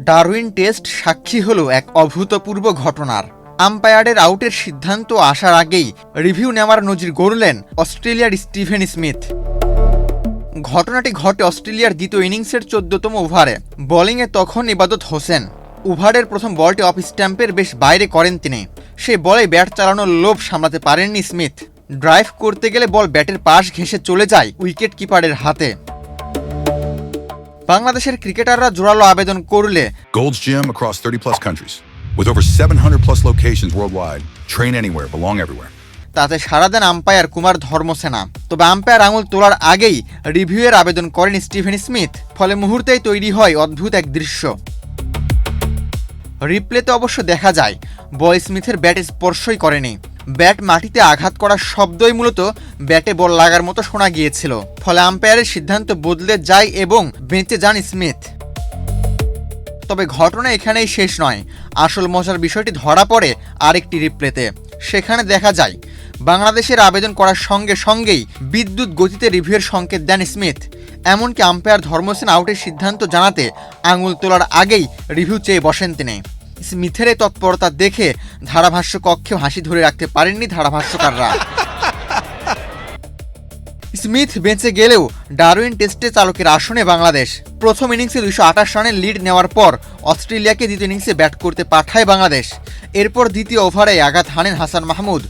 Darwin test সাক্ষী হলো এক অভূতপূর্ব ঘটনার। আম্পায়ারের আউটের সিদ্ধান্ত আসার আগেই রিভিউ নেওয়ার নজির গড়লেন অস্ট্রেলিয়ার স্টিভেন স্মিথ। ঘটনাটি ঘটে অস্ট্রেলিয়ার দ্বিতীয় ইনিংসের 14তম ওভারে। বোলিংয়ে তখন ইবাদত হোসেন। ওভারের প্রথম বলটি অফ স্ট্যাম্পের বেশ বাইরে করেন তিনি। সেই বলে ব্যাট চালানোর লোভ সামলাতে পারেননি স্মিথ। ড্রাইভ করতে গেলে বল ব্যাটের পাশ ঘেঁষে চলে যায় উইকেট কিপারের হাতে। বাংলাদেশের ক্রিকেটাররা জোরালো আবেদন করলে Gold's Gym across 30 plus countries with over 700 plus locations worldwide. Train anywhere, belong everywhere. তাতে সাড়া দেন আম্পায়ার কুমার ধর্মসেনা। তবে আম্পায়ার আঙুল তোলার আগেই রিভিউয়ের আবেদন করেন স্টিভেন স্মিথ। ফলে মুহূর্তেই তৈরি হয় অদ্ভুত এক দৃশ্য। রিপ্লেতে অবশ্য দেখা যায় বল স্মিথের ব্যাট স্পর্শই করেনি। ব্যাট মাটিতে আঘাত করার শব্দই মূলত ব্যাটে বল লাগার মতো শোনা গিয়েছিল। ফলে আম্পায়ারের সিদ্ধান্ত বদলে যায় এবং বেঁচে যান স্মিথ। তবে ঘটনা এখানেই শেষ নয়। আসল মজার বিষয়টি ধরা পড়ে আরেকটি রিপ্লেতে। সেখানে দেখা যায় বাংলাদেশের আবেদন করার সঙ্গে সঙ্গেই বিদ্যুৎ গতিতে রিভিউয়ের সংকেত দেন স্মিথ। এমনকি আম্পায়ার ধর্মসেন আউটের সিদ্ধান্ত জানাতে আঙুল তোলার আগেই রিভিউ চেয়ে বসেন তিনি। স্মিথের এই তৎপরতা দেখে ধারাভাষ্য কক্ষেও হাসি ধরে রাখতে পারেননি ধারাভাষ্যকাররা। স্মিথ বেঁচে গেলেও ডারউইন টেস্টে চালকের আসনে বাংলাদেশ। প্রথম ইনিংসে 228 রানের লিড নেওয়ার পর অস্ট্রেলিয়াকে দ্বিতীয় ইনিংসে ব্যাট করতে পাঠায় বাংলাদেশ। এরপর দ্বিতীয় ওভারে আঘাত হানেন হাসান মাহমুদ।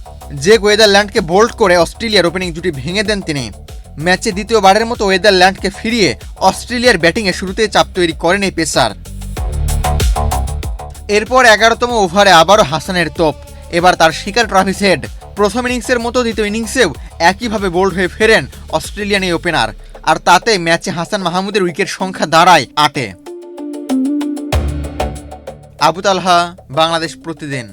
জেক ওয়েদারল্যান্ডকে বোল্ড করে অস্ট্রেলিয়ার ওপেনিং জুটি ভেঙে দেন তিনি। ম্যাচে দ্বিতীয়বারের মতো ওয়েদারল্যান্ডকে ফিরিয়ে অস্ট্রেলিয়ার ব্যাটিংয়ে শুরুতেই চাপ তৈরি করেন এই পেসার। এরপর 11তম ওভারে আবারও হাসানের তোপ। এবার তার শিকার ট্রাভিস হেড। প্রথম ইনিংসের মতো দ্বিতীয় ইনিংসেও একইভাবে বোল্ড হয়ে ফেরেন অস্ট্রেলিয়ান এই ওপেনার। আর তাতে ম্যাচে হাসান মাহমুদের উইকেট সংখ্যা দাঁড়ায় 8-এ। আবু তালহা, বাংলাদেশ প্রতিদিন।